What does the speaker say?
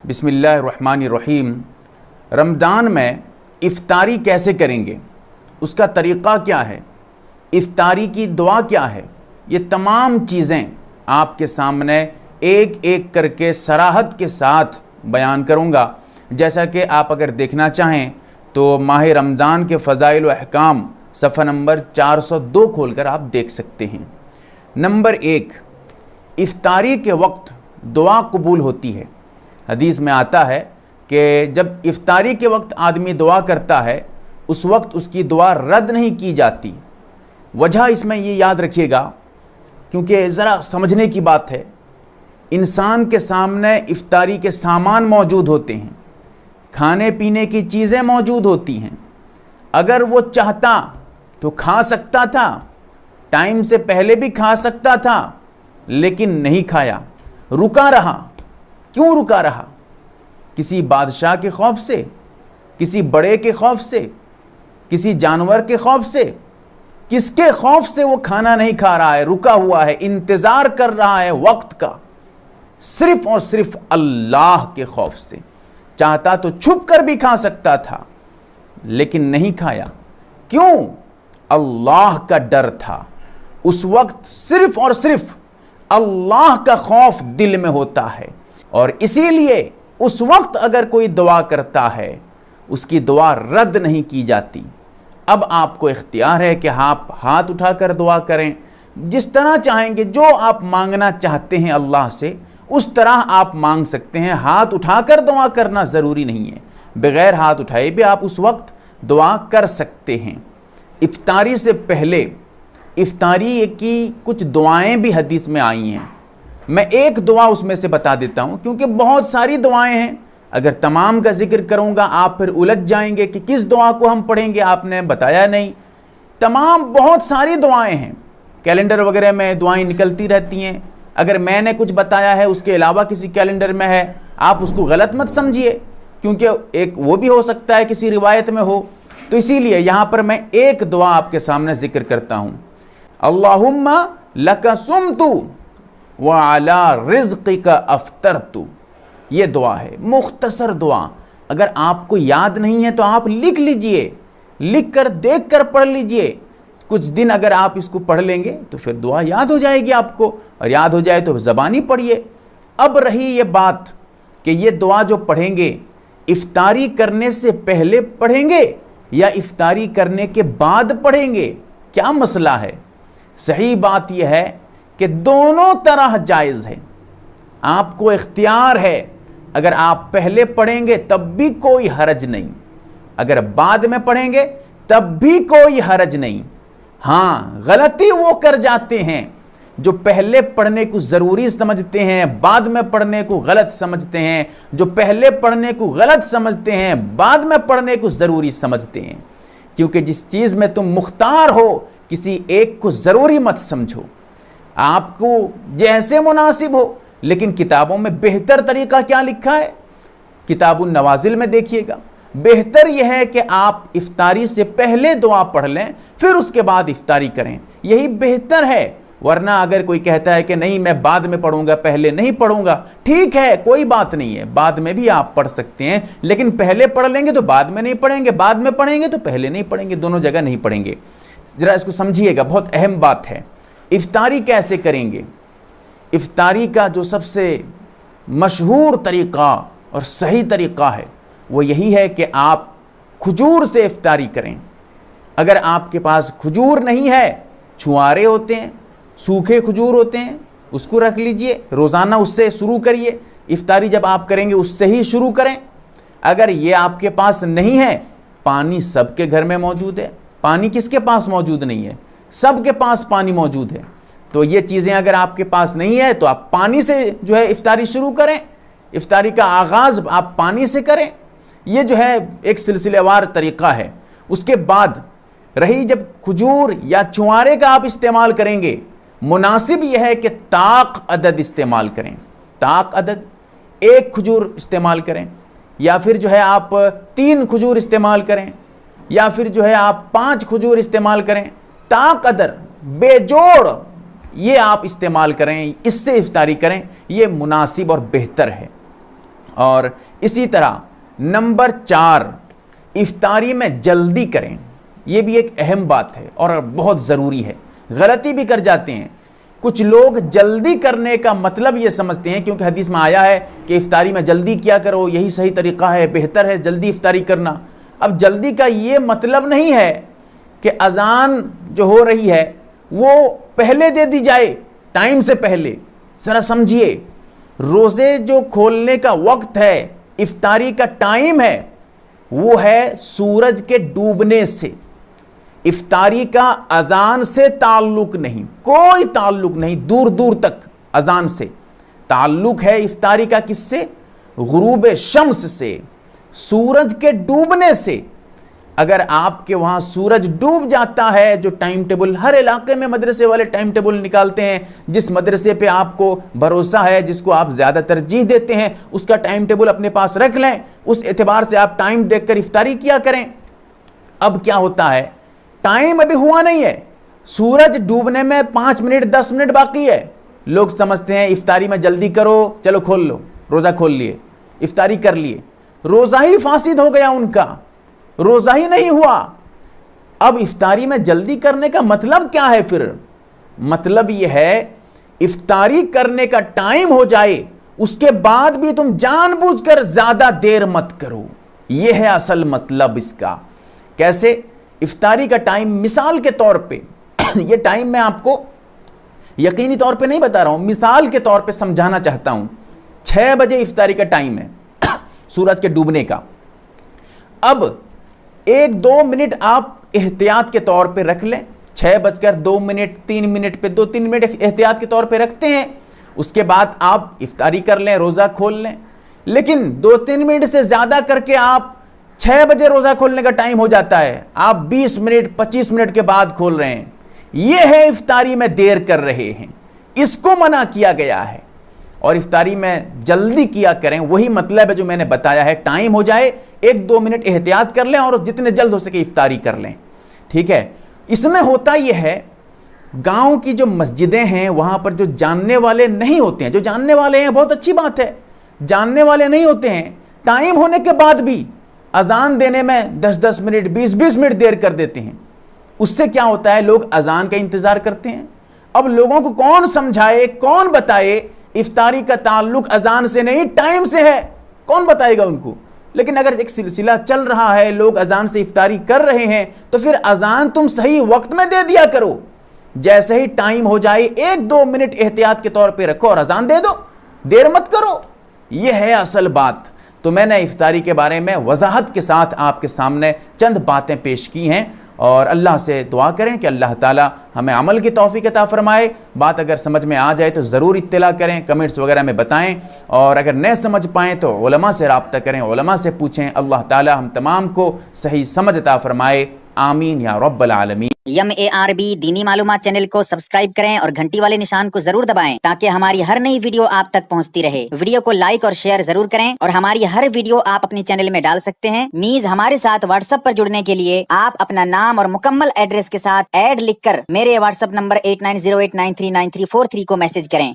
بسم اللہ الرحمن الرحیم۔ رمضان میں افطاری کیسے کریں گے، اس کا طریقہ کیا ہے، افطاری کی دعا کیا ہے، یہ تمام چیزیں آپ کے سامنے ایک ایک کر کے صراحت کے ساتھ بیان کروں گا۔ جیسا کہ آپ اگر دیکھنا چاہیں تو ماہ رمضان کے فضائل و احکام صفحہ نمبر 402 کھول کر آپ دیکھ سکتے ہیں۔ نمبر 1، افطاری کے وقت دعا قبول ہوتی ہے۔ حدیث میں آتا ہے کہ جب افطاری کے وقت آدمی دعا کرتا ہے اس وقت اس کی دعا رد نہیں کی جاتی۔ وجہ اس میں یہ یاد رکھیے گا، کیونکہ ذرا سمجھنے کی بات ہے۔ انسان کے سامنے افطاری کے سامان موجود ہوتے ہیں، کھانے پینے کی چیزیں موجود ہوتی ہیں۔ اگر وہ چاہتا تو کھا سکتا تھا، ٹائم سے پہلے بھی کھا سکتا تھا، لیکن نہیں کھایا، رکا رہا۔ کیوں رکا رہا؟ کسی بادشاہ کے خوف سے، کسی بڑے کے خوف سے، کسی جانور کے خوف سے، کس کے خوف سے وہ کھانا نہیں کھا رہا ہے، رکا ہوا ہے، انتظار کر رہا ہے وقت کا؟ صرف اور صرف اللہ کے خوف سے۔ چاہتا تو چھپ کر بھی کھا سکتا تھا، لیکن نہیں کھایا۔ کیوں؟ اللہ کا ڈر تھا۔ اس وقت صرف اور صرف اللہ کا خوف دل میں ہوتا ہے، اور اسی لیے اس وقت اگر کوئی دعا کرتا ہے اس کی دعا رد نہیں کی جاتی۔ اب آپ کو اختیار ہے کہ آپ ہاتھ اٹھا کر دعا کریں، جس طرح چاہیں گے، جو آپ مانگنا چاہتے ہیں اللہ سے اس طرح آپ مانگ سکتے ہیں۔ ہاتھ اٹھا کر دعا کرنا ضروری نہیں ہے، بغیر ہاتھ اٹھائے بھی آپ اس وقت دعا کر سکتے ہیں۔ افطاری سے پہلے افطاری کی کچھ دعائیں بھی حدیث میں آئی ہیں۔ میں ایک دعا اس میں سے بتا دیتا ہوں، کیونکہ بہت ساری دعائیں ہیں، اگر تمام کا ذکر کروں گا آپ پھر الجھ جائیں گے کہ کس دعا کو ہم پڑھیں گے، آپ نے بتایا نہیں۔ تمام بہت ساری دعائیں ہیں، کیلنڈر وغیرہ میں دعائیں نکلتی رہتی ہیں۔ اگر میں نے کچھ بتایا ہے اس کے علاوہ کسی کیلنڈر میں ہے، آپ اس کو غلط مت سمجھیے، کیونکہ ایک وہ بھی ہو سکتا ہے کسی روایت میں ہو۔ تو اسی لیے یہاں پر میں ایک دعا آپ کے سامنے ذکر کرتا ہوں۔ اللہم لک صمت وعلی رزقک افطرت، یہ دعا ہے، مختصر دعا۔ اگر آپ کو یاد نہیں ہے تو آپ لکھ لیجئے، لکھ کر دیکھ کر پڑھ لیجئے۔ کچھ دن اگر آپ اس کو پڑھ لیں گے تو پھر دعا یاد ہو جائے گی آپ کو، اور یاد ہو جائے تو زبانی پڑھیے۔ اب رہی یہ بات کہ یہ دعا جو پڑھیں گے افطاری کرنے سے پہلے پڑھیں گے یا افطاری کرنے کے بعد پڑھیں گے، کیا مسئلہ ہے؟ صحیح بات یہ ہے کہ دونوں طرح جائز ہے، آپ کو اختیار ہے۔ اگر آپ پہلے پڑھیں گے تب بھی کوئی حرج نہیں، اگر بعد میں پڑھیں گے تب بھی کوئی حرج نہیں۔ ہاں، غلطی وہ کر جاتے ہیں جو پہلے پڑھنے کو ضروری سمجھتے ہیں، بعد میں پڑھنے کو غلط سمجھتے ہیں، جو پہلے پڑھنے کو غلط سمجھتے ہیں، بعد میں پڑھنے کو ضروری سمجھتے ہیں۔ کیونکہ جس چیز میں تم مختار ہو کسی ایک کو ضروری مت سمجھو، آپ کو جیسے مناسب ہو۔ لیکن کتابوں میں بہتر طریقہ کیا لکھا ہے؟ کتاب النوازل میں دیکھیے گا، بہتر یہ ہے کہ آپ افطاری سے پہلے دعا پڑھ لیں پھر اس کے بعد افطاری کریں، یہی بہتر ہے۔ ورنہ اگر کوئی کہتا ہے کہ نہیں میں بعد میں پڑھوں گا، پہلے نہیں پڑھوں گا، ٹھیک ہے، کوئی بات نہیں ہے، بعد میں بھی آپ پڑھ سکتے ہیں، لیکن پہلے پڑھ لیں گے تو بعد میں نہیں پڑھیں گے، بعد میں پڑھیں گے تو پہلے نہیں پڑھیں گے، دونوں جگہ نہیں پڑھیں گے۔ ذرا اس کو سمجھیے گا، بہت اہم بات ہے۔ افطاری کیسے کریں گے؟ افطاری کا جو سب سے مشہور طریقہ اور صحیح طریقہ ہے وہ یہی ہے کہ آپ کھجور سے افطاری کریں۔ اگر آپ کے پاس کھجور نہیں ہے، چھوارے ہوتے ہیں، سوکھے کھجور ہوتے ہیں، اس کو رکھ لیجئے، روزانہ اس سے شروع کریے۔ افطاری جب آپ کریں گے اس سے ہی شروع کریں۔ اگر یہ آپ کے پاس نہیں ہے، پانی سب کے گھر میں موجود ہے، پانی کس کے پاس موجود نہیں ہے؟ سب کے پاس پانی موجود ہے۔ تو یہ چیزیں اگر آپ کے پاس نہیں ہے تو آپ پانی سے جو ہے افطاری شروع کریں، افطاری کا آغاز آپ پانی سے کریں۔ یہ جو ہے ایک سلسلہ وار طریقہ ہے۔ اس کے بعد رہی جب کھجور یا چھوارے کا آپ استعمال کریں گے، مناسب یہ ہے کہ طاق عدد استعمال کریں۔ طاق عدد، ایک کھجور استعمال کریں، یا پھر جو ہے آپ 3 کھجور استعمال کریں، یا پھر جو ہے آپ 5 کھجور استعمال کریں۔ طاق عدد بے جوڑ یہ آپ استعمال کریں، اس سے افطاری کریں، یہ مناسب اور بہتر ہے۔ اور اسی طرح نمبر 4، افطاری میں جلدی کریں. یہ بھی ایک اہم بات ہے اور بہت ضروری ہے. غلطی بھی کر جاتے ہیں کچھ لوگ، جلدی کرنے کا مطلب یہ سمجھتے ہیں کیونکہ حدیث میں آیا ہے کہ افطاری میں جلدی کیا کرو، یہی صحیح طریقہ ہے، بہتر ہے جلدی افطاری کرنا. اب جلدی کا یہ مطلب نہیں ہے کہ اذان جو ہو رہی ہے وہ پہلے دے دی جائے، ٹائم سے پہلے. ذرا سمجھیے، روزے جو کھولنے کا وقت ہے، افطاری کا ٹائم ہے، وہ ہے سورج کے ڈوبنے سے. افطاری کا اذان سے تعلق نہیں، کوئی تعلق نہیں، دور دور تک اذان سے تعلق ہے. افطاری کا کس سے؟ غروب شمس سے، سورج کے ڈوبنے سے. اگر آپ کے وہاں سورج ڈوب جاتا ہے، جو ٹائم ٹیبل ہر علاقے میں مدرسے والے ٹائم ٹیبل نکالتے ہیں، جس مدرسے پہ آپ کو بھروسہ ہے، جس کو آپ زیادہ ترجیح دیتے ہیں، اس کا ٹائم ٹیبل اپنے پاس رکھ لیں، اس اعتبار سے آپ ٹائم دیکھ کر افطاری کیا کریں. اب کیا ہوتا ہے، ٹائم ابھی ہوا نہیں ہے، سورج ڈوبنے میں 5 منٹ 10 منٹ باقی ہے. لوگ سمجھتے ہیں افطاری میں جلدی کرو، چلو کھول لو، روزہ کھول لیے، افطاری کر لیے. روزہ ہی فاسد ہو گیا ان کا، روزہ ہی نہیں ہوا. اب افطاری میں جلدی کرنے کا مطلب کیا ہے پھر؟ مطلب یہ ہے افطاری کرنے کا ٹائم ہو جائے، اس کے بعد بھی تم جان بوجھ کر زیادہ دیر مت کرو. یہ ہے اصل مطلب اس کا. کیسے؟ افطاری کا ٹائم مثال کے طور پہ یہ ٹائم میں آپ کو یقینی طور پہ نہیں بتا رہا ہوں، مثال کے طور پہ سمجھانا چاہتا ہوں. 6 بجے افطاری کا ٹائم ہے سورج کے ڈوبنے کا. اب 1-2 منٹ آپ احتیاط کے طور پہ رکھ لیں. 6:02 3 منٹ پہ 2-3 منٹ احتیاط کے طور پہ رکھتے ہیں. اس کے بعد آپ افطاری کر لیں، روزہ کھول لیں. لیکن 2-3 منٹ سے زیادہ کر کے آپ 6 بجے روزہ کھولنے کا ٹائم ہو جاتا ہے، آپ 20 منٹ 25 منٹ کے بعد کھول رہے ہیں. یہ ہے افطاری میں دیر کر رہے ہیں، اس کو منع کیا گیا ہے. اور افطاری میں جلدی کیا کریں، وہی مطلب ہے جو میں نے بتایا ہے. ٹائم ہو جائے 1-2 منٹ احتیاط کر لیں اور جتنے جلد ہو سکے افطاری کر لیں. ٹھیک ہے؟ اس میں ہوتا یہ ہے، گاؤں کی جو مسجدیں ہیں وہاں پر جو جاننے والے نہیں ہوتے ہیں، جو جاننے والے ہیں بہت اچھی بات ہے، جاننے والے نہیں ہوتے ہیں، ٹائم ہونے کے بعد بھی اذان دینے میں 10-10 منٹ 20-20 منٹ دیر کر دیتے ہیں. اس سے کیا ہوتا ہے، لوگ اذان کا انتظار کرتے ہیں. اب لوگوں کو کون سمجھائے، کون بتائے افطاری کا تعلق اذان سے نہیں ٹائم سے ہے؟ کون بتائے گا ان کو؟ لیکن اگر ایک سلسلہ چل رہا ہے، لوگ اذان سے افطاری کر رہے ہیں، تو پھر اذان تم صحیح وقت میں دے دیا کرو. جیسے ہی ٹائم ہو جائے 1-2 منٹ احتیاط کے طور پہ رکھو اور اذان دے دو، دیر مت کرو. یہ ہے اصل بات. تو میں نے افطاری کے بارے میں وضاحت کے ساتھ آپ کے سامنے چند باتیں پیش کی ہیں، اور اللہ سے دعا کریں کہ اللہ تعالی ہمیں عمل کی توفیق عطا فرمائے. بات اگر سمجھ میں آ جائے تو ضرور اطلاع کریں، کمنٹس وغیرہ میں بتائیں، اور اگر نہیں سمجھ پائیں تو علماء سے رابطہ کریں، علماء سے پوچھیں. اللہ تعالی ہم تمام کو صحیح سمجھ عطا فرمائے. آمین یا رب العالمین. MARB دینی معلومات چینل کو سبسکرائب کریں اور گھنٹی والے نشان کو ضرور دبائیں تاکہ ہماری ہر نئی ویڈیو آپ تک پہنچتی رہے. ویڈیو کو لائک اور شیئر ضرور کریں، اور ہماری ہر ویڈیو آپ اپنے چینل میں ڈال سکتے ہیں. نیز ہمارے ساتھ واٹس ایپ پر جڑنے کے لیے آپ اپنا نام اور مکمل ایڈریس کے ساتھ ایڈ لکھ کر میرے واٹس ایپ نمبر 8908939343 کو میسج کریں.